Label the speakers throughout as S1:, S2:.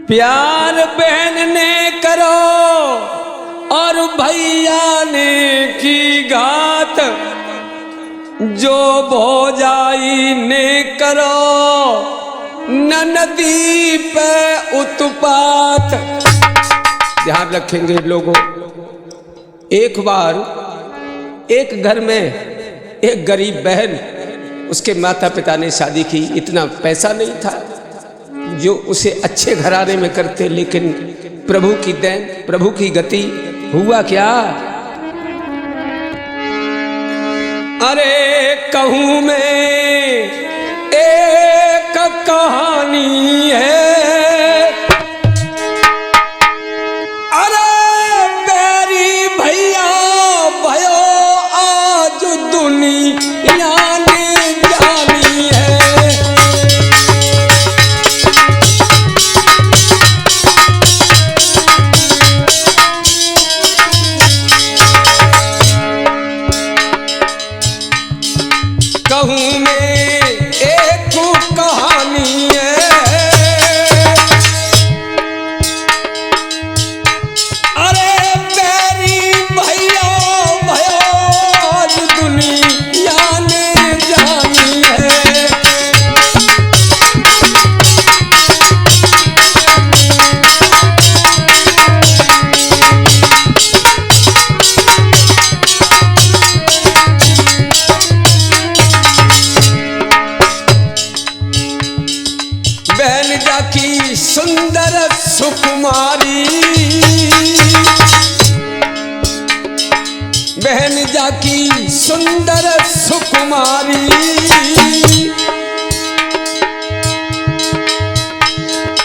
S1: प्यार बहन ने करो और भैया ने की घात, जो भौजाई ने करो ननदी पे उत्पात। ध्यान रखेंगे लोगों, एक बार एक घर में एक गरीब बहन, उसके माता पिता ने शादी की, इतना पैसा नहीं था जो उसे अच्छे घराने में करते, लेकिन प्रभु की देन, प्रभु की गति। हुआ क्या, अरे कहूं मैं एक कहानी है, अरे मेरी भैया भयो आज दुनिया ने जानी है। कहूं मैं एक कहानी है, अरे मेरी भैया भयो आज दुनिया ने जानी है। बहन जाकी सुंदर सुकुमारी, बहन जाकी सुंदर सुकुमारी,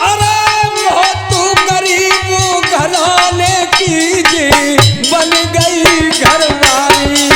S1: अरे बहुत गरीब घराने की जी बन गई घरवाली।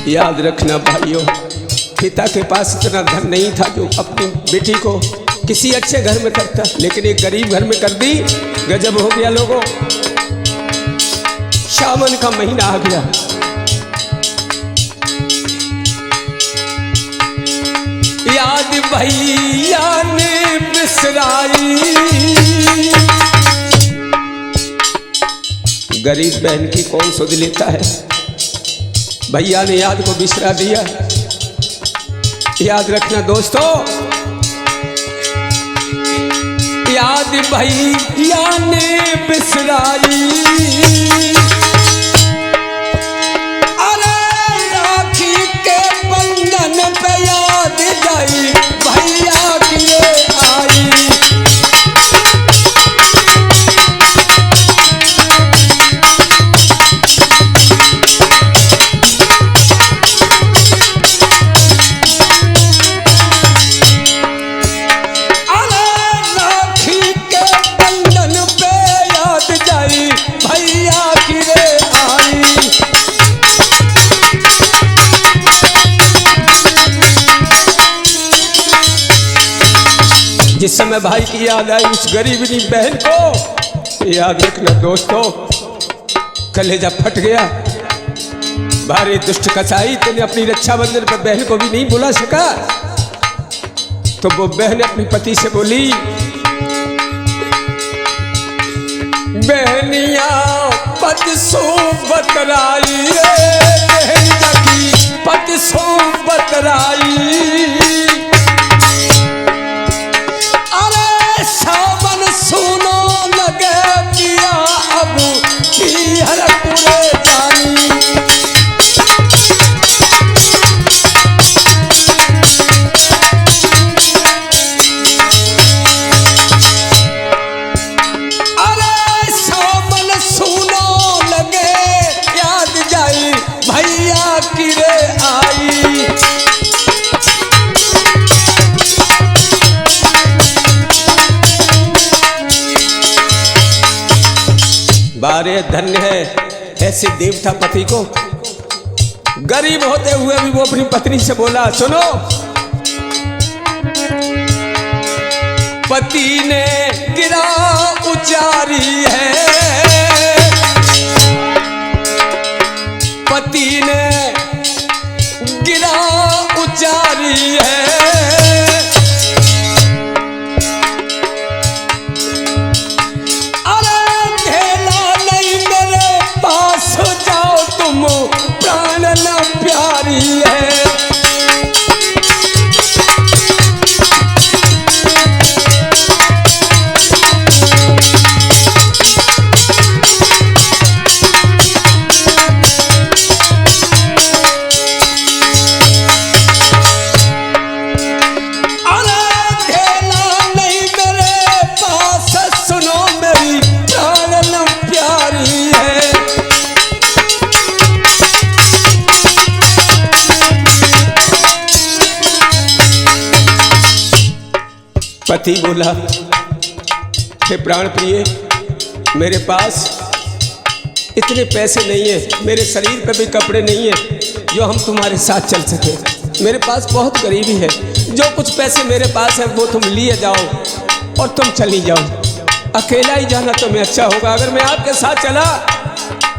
S1: याद रखना भाइयों, पिता के पास इतना धन नहीं था जो अपनी बेटी को किसी अच्छे घर में करता, लेकिन एक गरीब घर में कर दी। गजब हो गया लोगों। सावन का महीना आ गया, याद भैया ने बिसराई, गरीब बहन की कौन सुध लेता है। भैया ने याद को बिसरा दिया। याद रखना दोस्तों, याद भैया ने बिसराई, अरे राखी के बंधन पे याद जाई भैया की आई। जिस समय भाई की याद आई उस गरीबनी बहन को, याद रखना दोस्तों, कलेजा फट गया। भारी दुष्ट कसाई तूने अपनी रक्षाबंधन पर बहन को भी नहीं बुला सका। तो वो बहन अपने पति से बोली, बहनिया पद सो बतराई, बहन जाकी पद सो बतराई, सावन सुनो लगे पिया अब पीहर पूरे जानी। अरे सावन सुनो लगे याद जाई भैया की रे आई। अरे धन्य है ऐसे देवता पति को। गरीब होते हुए भी वो अपनी पत्नी से बोला, सुनो, पति ने गिरा उचारी है, पति ने गिरा उचारी है, अरे ढेला नहीं मेरे पास जाओ तुम, प्राण न प्यारी है। पति बोला, हे प्राण प्रिय, मेरे पास इतने पैसे नहीं है, मेरे शरीर पे भी कपड़े नहीं है जो हम तुम्हारे साथ चल सके। मेरे पास बहुत गरीबी है, जो कुछ पैसे मेरे पास है वो तुम लिए जाओ और तुम चली जाओ। अकेला ही जाना तुम्हें अच्छा होगा। अगर मैं आपके साथ चला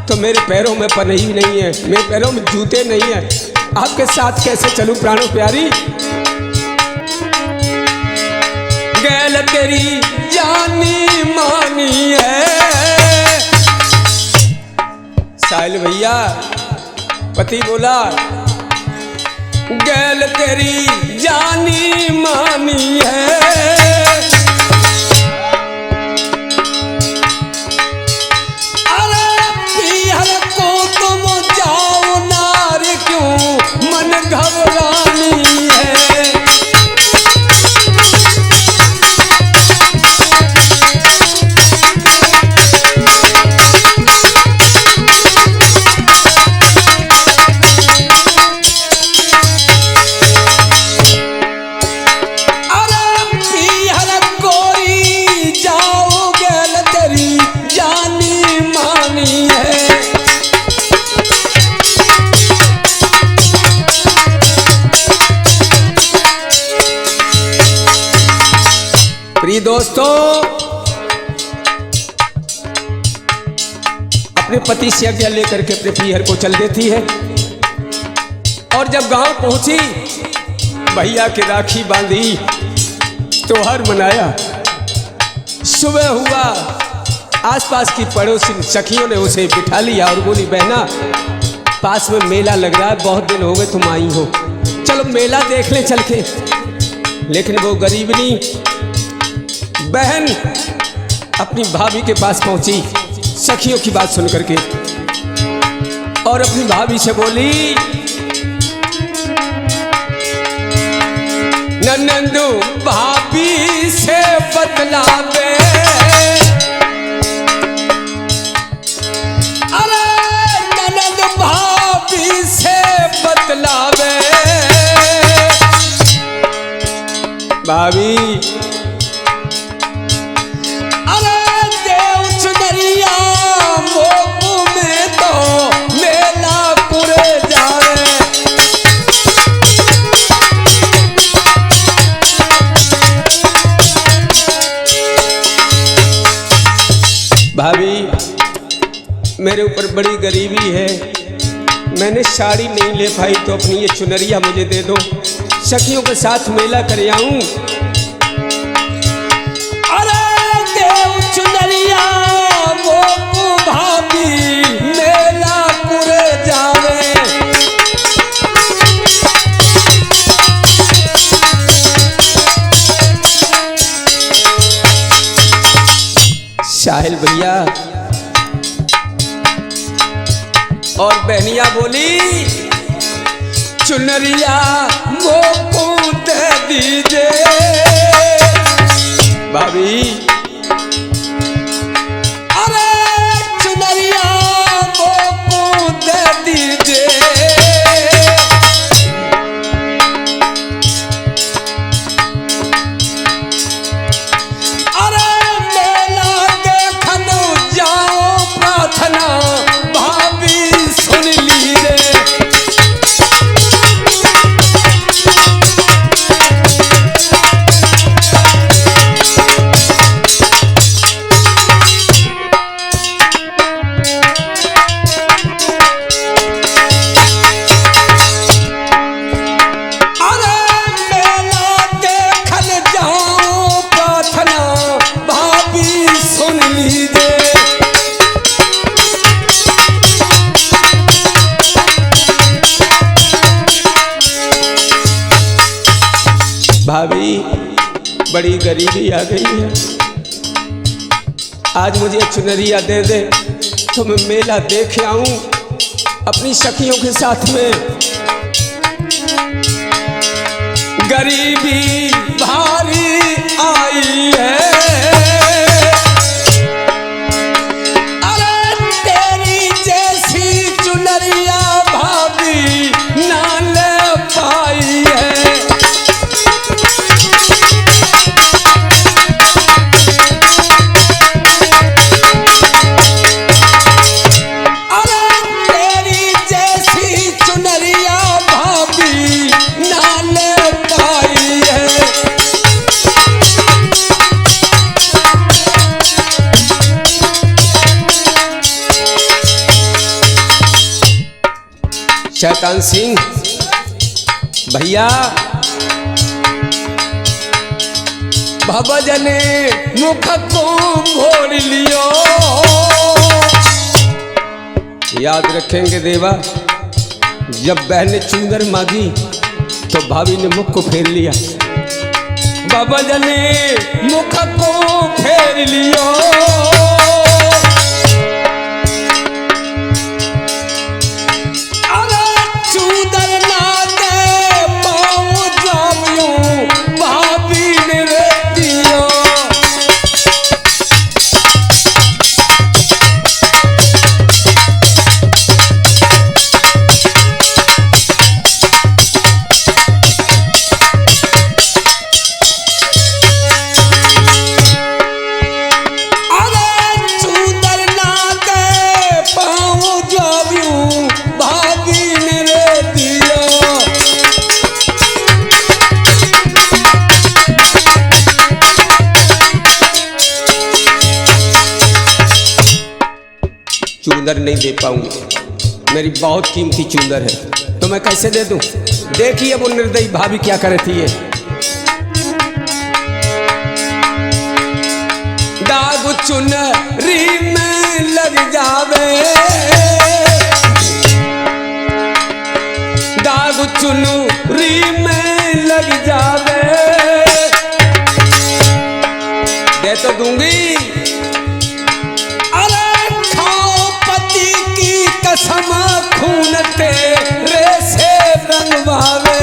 S1: तो मेरे पैरों में पनही नहीं है, मेरे पैरों में जूते नहीं है, आपके साथ कैसे चलूं प्राणों प्यारी। गैल तेरी जानी मानी है। साहिल भैया, पति बोला, गैल तेरी जानी मानी है, अरे पीहर को तुम जाओ नार, क्यों मन घबरानी है। प्रिय दोस्तों, अपने पति से आज्ञा लेकर के अपने पीहर को चल देती है। और जब गांव पहुंची, भैया की राखी बांधी, त्योहार मनाया। सुबह हुआ, आसपास की पड़ोसी सखियों ने उसे बिठा लिया और बोली, बहना पास में मेला लग रहा है, बहुत दिन हो गए तुम आई हो, चलो मेला देख ले चल के। लेकिन वो गरीबनी बहन अपनी भाभी के पास पहुंची सखियों की बात सुन करके, और अपनी भाभी से बोली, ननंदू भाभी से बतलावे, अरे ननंद भाभी से बतलावे, भाभी भाभी मेरे ऊपर बड़ी गरीबी है, मैंने साड़ी नहीं ले पाई तो अपनी ये चुनरिया मुझे दे दो, सखियों के साथ मेला कर आऊं। अरे देव चुनरिया वो भाभी मेला पूरे जावे, साहिल भैया और बहनिया बोली, चुनरिया वो पूत दीजिए। भाभी अरे चुनरिया वो पूत दीजिए, बड़ी गरीबी आ गई है, आज मुझे चुनरिया दे दे तो मैं मेला देख आऊं अपनी सखियों के साथ में। गरीबी भारी आई है, अरे तेरी जैसी चुनरिया भाभी ना ले पाई है। अरे तेरी जैसी चुनरिया भाभी ना ले पाई है। शैतान सिंह भैया भवज ने मुख को मोड़ लियो। याद रखेंगे देवा, जब बहन ने चूनर मांगी तो भाभी ने मुख को फेर लिया। भवज ने मुख को फेर लियो। चूंदर नहीं दे पाऊंगी, मेरी बहुत कीमती चूंदर है, तो मैं कैसे दे दूं? देखिए वो निर्दयी भाभी क्या करे थी। ये दाग चुनरी में लग जावे, दाग चुनरी में लग जावे, दे तो दूंगी। कसम खून तेरे से रंगवावे।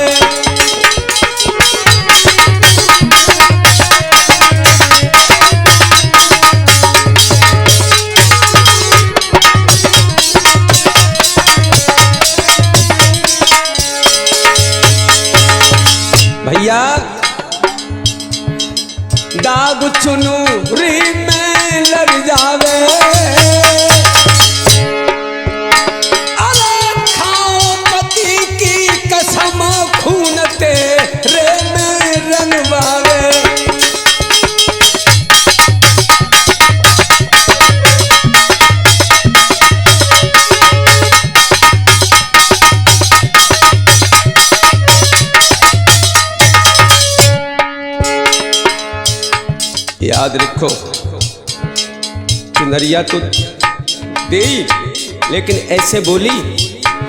S1: भैया दाग चुनरी में लग जावे, खून तेरे में रंगवावे। याद रखो, चुनरिया तो दे, लेकिन ऐसे बोली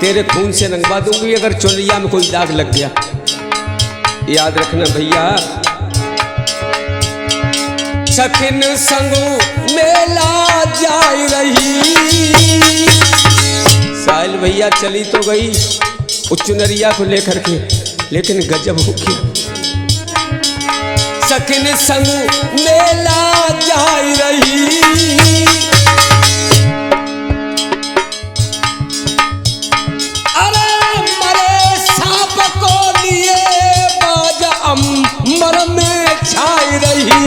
S1: तेरे खून से रंगवा दूंगी अगर चुनरिया में कोई दाग लग गया। याद रखना भैया। सखिन संग मेला जाई रही, साहिल भैया चली तो गई उस चुनरिया को लेकर के, लेकिन गजब हो गया। सखिन संग मेला जाई रही, अंबर में छाई रही।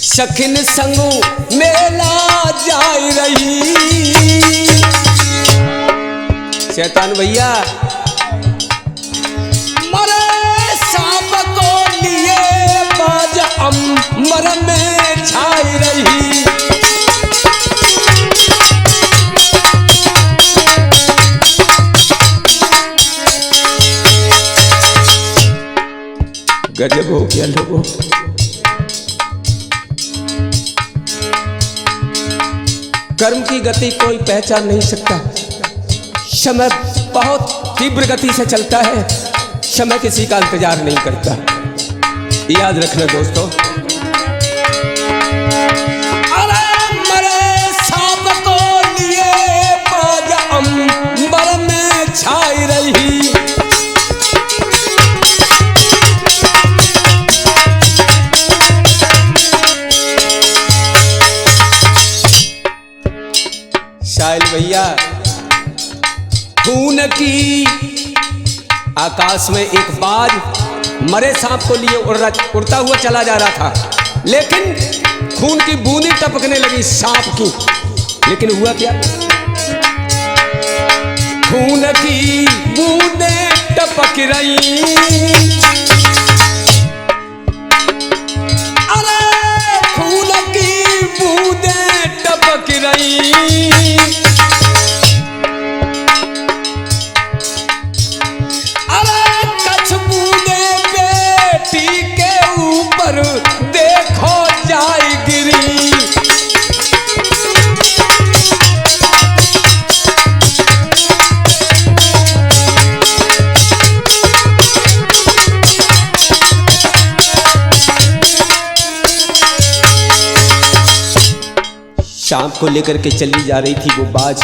S1: सखिन संगू मेला जाई रही। शैतान भैया अंबर में छाई रही। गजब हो गया लोगों। कर्म की गति कोई पहचान नहीं सकता। समय बहुत तीव्र गति से चलता है, समय किसी का इंतजार नहीं करता। याद रखना दोस्तों। अरे मरे सांप को लिए बाज अंबर में छाई रही, शायल भैया खून की आकाश में एक बाज मरे सांप को लिए उड़ता हुआ चला जा रहा था, लेकिन खून की बूंदी टपकने लगी सांप की। लेकिन हुआ क्या? खून की बूंदें टपक रही, अरे खून की बूंदें टपक रही, देखो जाए गिरी। शाम को लेकर के चली जा रही थी वो बाज,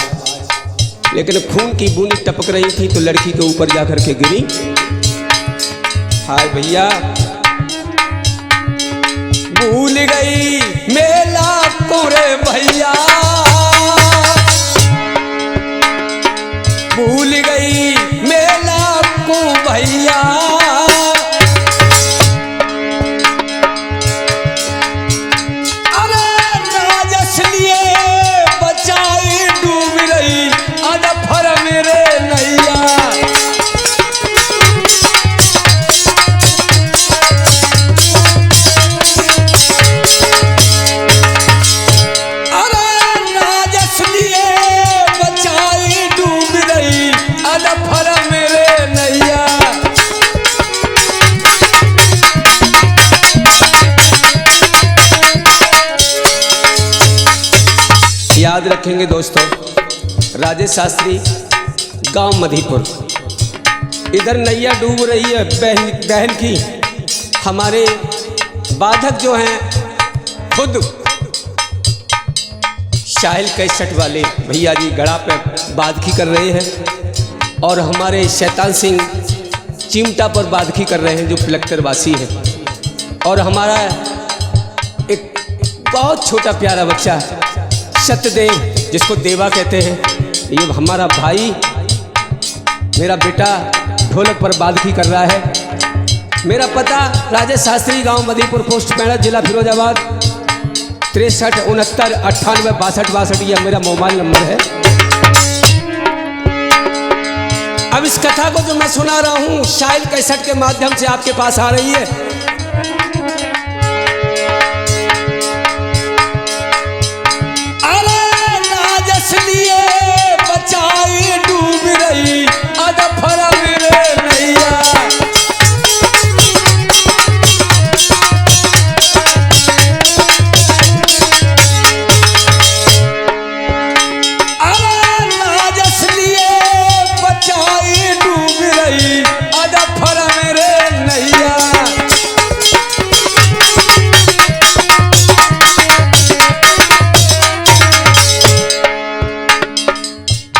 S1: लेकिन खून की बूंदी टपक रही थी तो लड़की के ऊपर जाकर के गिरी। हाय भैया भूल गई मेला कोरे भैया, भूल गई मेला को भैया, अरे राजस लिए बचाई डूब रही अदफर मेरे नैया। याद रखेंगे दोस्तों, राजेश शास्त्री गांव मधीपुर, इधर नैया डूब रही है बहन की। हमारे बाधक जो हैं खुद शाहिल कैसेट वाले भैया जी गड़ा पे बादकी कर रहे हैं, और हमारे शैतान सिंह चिमटा पर बादकी कर रहे हैं जो पिलक्तर वासी है। और हमारा एक बहुत छोटा प्यारा बच्चा सत्यदेव, जिसको देवा कहते हैं, ये हमारा भाई मेरा बेटा ढोलक पर बादकी कर रहा है। मेरा पता राजेश शास्त्री गांव मधीपुर, पोस्ट मेरठ, जिला फिरोजाबाद, 63 69 98 62 62, यह मेरा मोबाइल नंबर है। अब इस कथा को जो मैं सुना रहा हूँ शाहिल कैसेट के माध्यम से आपके पास आ रही है। बचाई डूब रही अदफर मेरे नैया, अरे राजस लिए बचाई डूब रही अदफर मेरे नैया।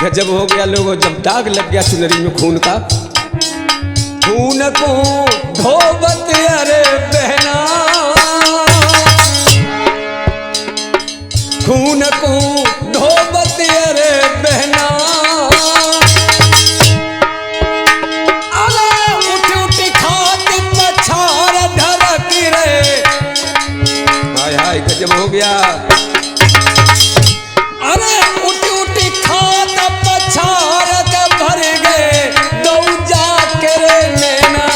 S1: गजब हो गया लोगों, जब दाग लग गया चुनरी में खून का। खून को धोबत अरे बहना, खून को धोबत अरे बहना, अरे उठ उठ खात पछार ढरक रे। हाय हाय गजब हो गया। अरे उठ उठ खात पछार के भर गए दौजा के नैना,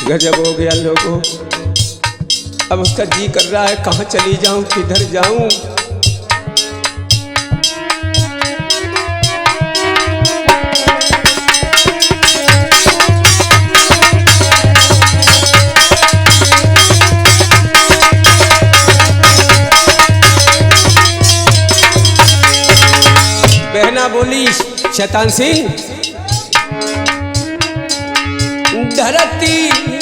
S1: गजब हो गया लोगों। अब उसका जी कर रहा है कहाँ चली जाऊं, किधर जाऊं। बहना बोली शैतान सिंह, धरती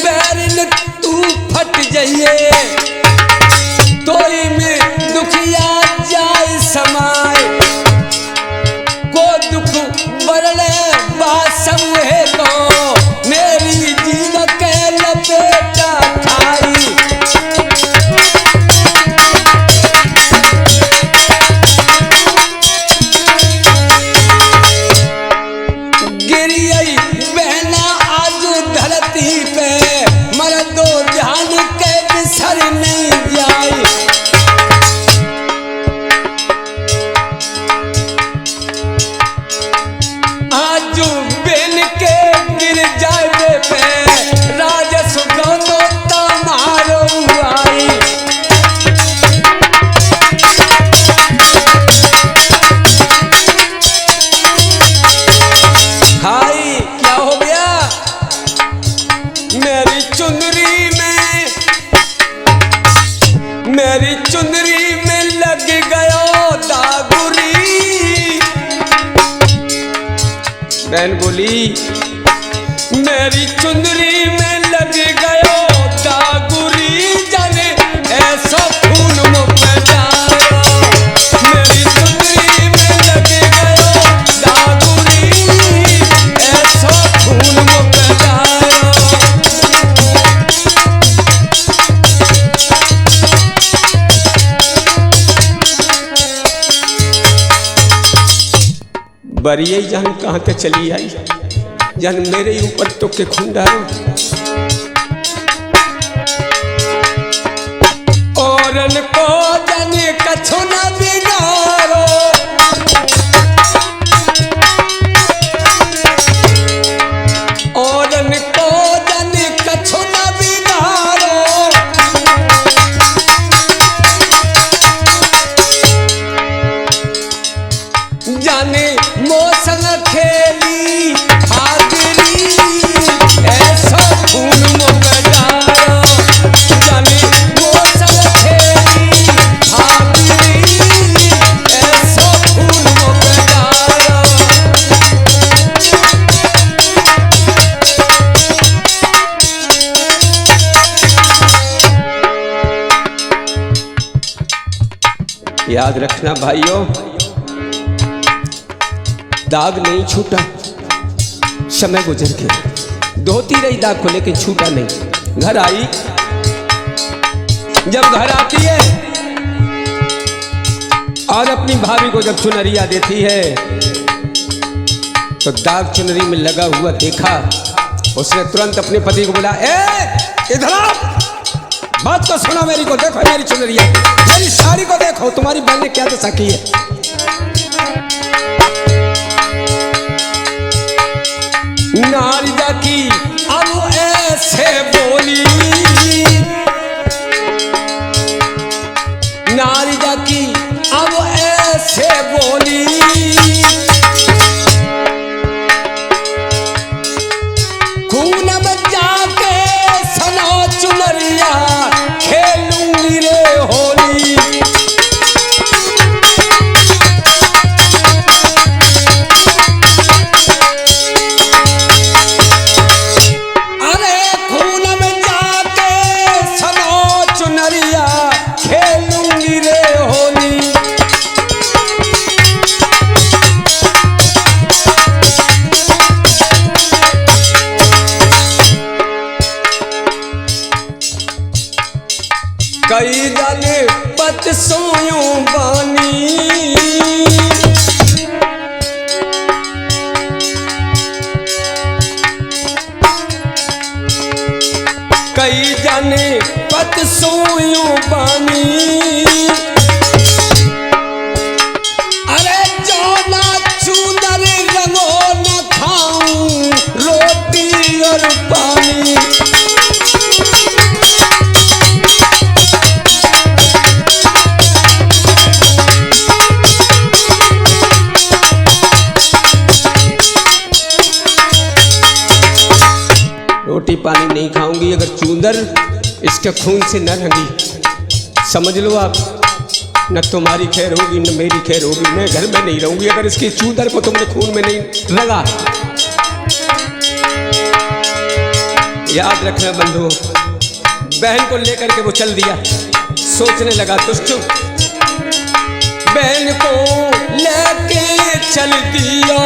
S1: बैरन तू फट जाइए, तोई में दुखिया जाए समाए, को दुख बरले बासम है तो मेरी जीव के लपेटा खाई। गिरियई बहना आज धरती पे, मर दो जान के बिसर नहीं जाए। आज बेन के गिर जाए पे राजस गानो तमारो आई। हाय क्या हो गया मेरी चुनरी में, मेरी चुनरी में लग गयो दागुरी। बहन बोली मेरी चुनरी में लग गयो दागुरी, जाने ऐसा खून मुँह पे जाए। मेरी चुनरी में लग गयो दागुरी, ऐसा खून मुँह पे जाए। बरियई जान कहाँ के चली आई, जान मेरे ऊपर तो के खून डालो। औरन को जन कछु न बिगाड़ो, औरन को जन कछु न बिगाड़ो। जाने मौसम खेली हाजिरी, ऐसा खून मुँह जाओ। जाने मौसम खेली हाजिरी, ऐसा खून मुँह जाओ। याद रखना भाइयों, दाग नहीं छूटा, समय गुजर गया। धोती रही दाग को लेकिन छूटा नहीं। घर आई, जब घर आती है और अपनी भाभी को जब चुनरिया देती है तो दाग चुनरी में लगा हुआ देखा। उसने तुरंत अपने पति को बोला, ए इधर आओ, बात तो सुनो मेरी को, देखो मेरी चुनरिया, मेरी साड़ी को देखो, तुम्हारी बहन ने क्या दशा की है। नारिदा की अब ऐसे बोली, नारिदा की अब ऐसे बोली, खून बचा के सनो चुनरिया, खेलूंगी रे होली। कई जाने पत सोयूं बानी, कई जाने पत सोयूं बानी। अरे जो ना चूदर रंगो न खाऊं रोटी और पानी। रोटी पानी नहीं खाऊंगी अगर चूंदर इसके खून से न रंगी। समझ लो आप, न तुम्हारी खैर होगी न मेरी खैर होगी, मैं घर में नहीं रहूंगी अगर इसकी चूदर को तुमने खून में नहीं लगा। याद रखना बंधु, बहन को लेकर के वो चल दिया। सोचने लगा दुष्ट, बहन को लेके चल दिया,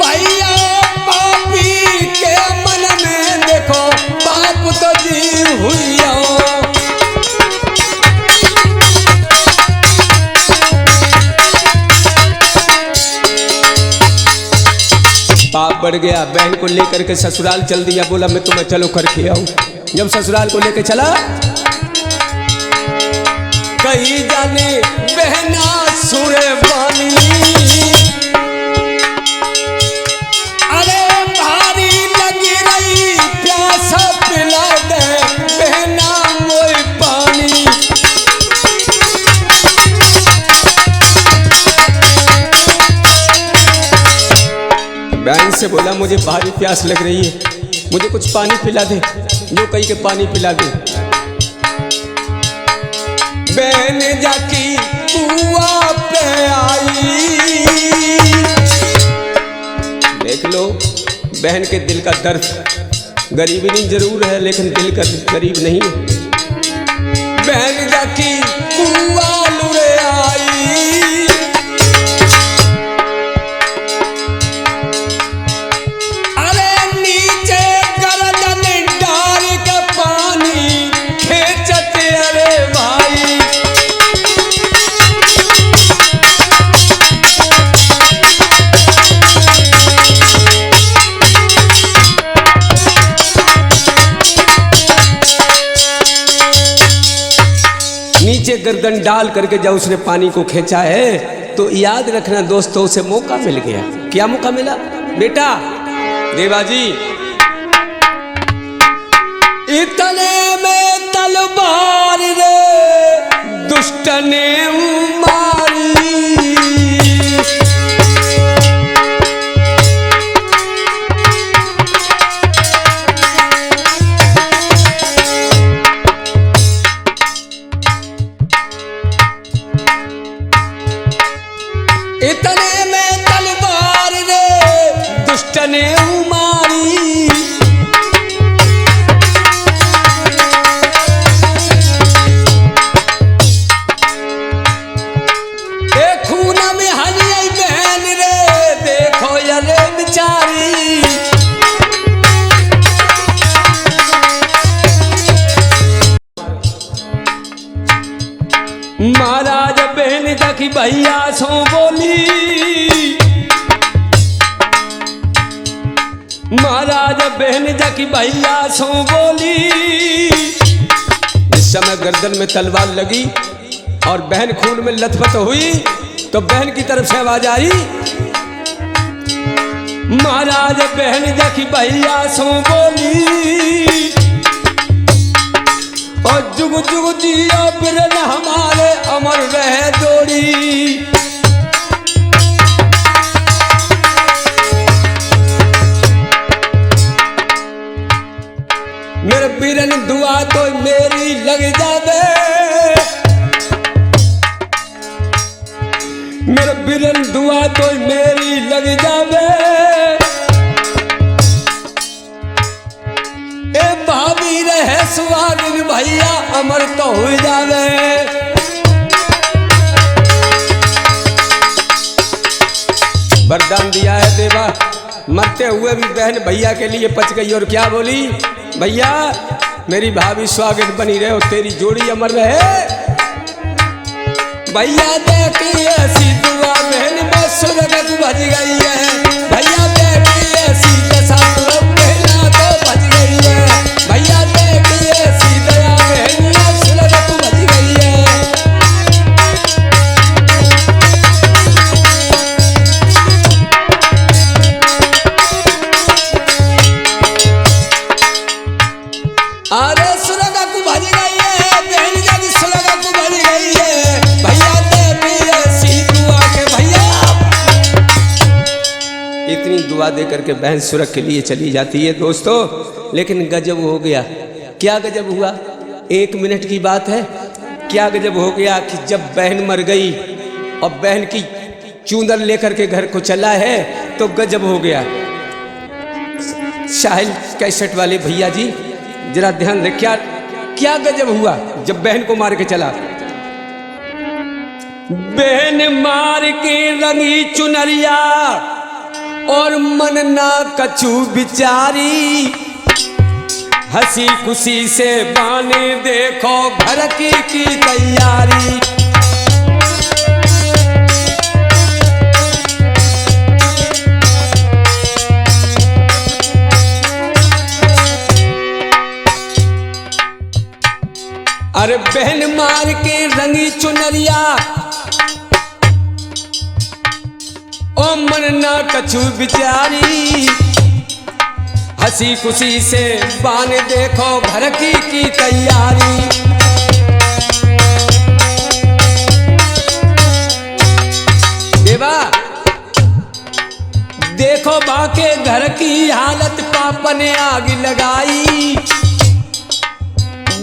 S1: भैया पापी के मन में देखो पाप तो जी हुई। पाप बढ़ गया। बहन को लेकर के ससुराल चल दिया। बोला मैं तुम्हें चलो करके आऊं। जब ससुराल को लेकर चला, कहीं जाने बहना सुरे बानी, अरे भारी लगी रही प्यास पिला दे बहना मोई पानी। बहन से बोला मुझे भारी प्यास लग रही है, मुझे कुछ पानी पिला दे। जो कहीं के पानी पिला दे। बहन जाकी कुआं पे आई। देख लो बहन के दिल का दर्द। गरीबी नहीं जरूर है लेकिन दिल का गरीब नहीं है। बहन जाकी कुआं लुरे आई। नीचे गर्दन डाल करके जब उसने पानी को खींचा है तो याद रखना दोस्तों, उसे मौका मिल गया। क्या मौका मिला बेटा? देवाजी इतने में तलवार रे दुष्ट ने मारी। इतने में तलवार रे दुष्ट ने मारी। खून में हरी बहन रे देखो ये बेचारी। महाराज बहन जाकी भैया सो बोली। महाराज बहन जाकी भैया सो बोली। इस समय गर्दन में तलवार लगी और बहन खून में लथपथ हुई तो बहन की तरफ से आवाज आई, महाराज बहन जाकी भैया सो बोली। और जुग जुग जिया बिरन हमारे अमर रहे जोड़ी। मेरे बिरन दुआ तो मेरी लग जावे। मेरे बिरन दुआ तो मेरी लग जावे। भाभी रहे सुहागिन भैया अमर तो हो जावे। वरदान दिया है देवा। मरते हुए भी बहन भैया के लिए पच गई और क्या बोली, भैया मेरी भाभी स्वागत बनी रहे और तेरी जोड़ी अमर रहे। भैया देखी ऐसी दुआ बहन में सुरगत बज गई है। भैया देखी ऐसी दशा बहना तो बज गई है। भैया देखी ऐसी दया बहन में सुरगत बज गई है। अरे सुरगत बज गई है बहन जब सुरगत बज गई है। भैया देखी ऐसी दुआ दुआ दे करके बहन सुरख के लिए चली जाती है दोस्तों। लेकिन गजब हो गया। क्या गजब हुआ? 1 मिनट की बात है। क्या गजब हो गया कि जब बहन मर गई और बहन की चूंदर लेकर के घर को चला है तो गजब हो गया। साहिल कैसेट वाले भैया जी जरा ध्यान दें, क्या गजब हुआ जब बहन को मार के चला। बहन मार के रंगी चुनरिया और मन ना कछु बिचारी, हंसी खुशी से बाने देखो घर की तैयारी। अरे बहन मार के रंगी चुनरिया ओ मन ना कछु बिचारी, हंसी खुशी से बान देखो घर की तैयारी। देवा देखो बाके घर की हालत, पापा ने आग लगाई।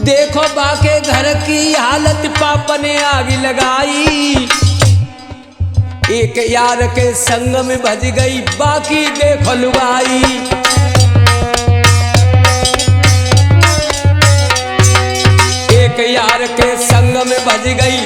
S1: देखो बाके घर की हालत, पापा ने आग लगाई। एक यार के संग में भज गई, बाकी देखो लुगाई। एक यार के संग में भज गई,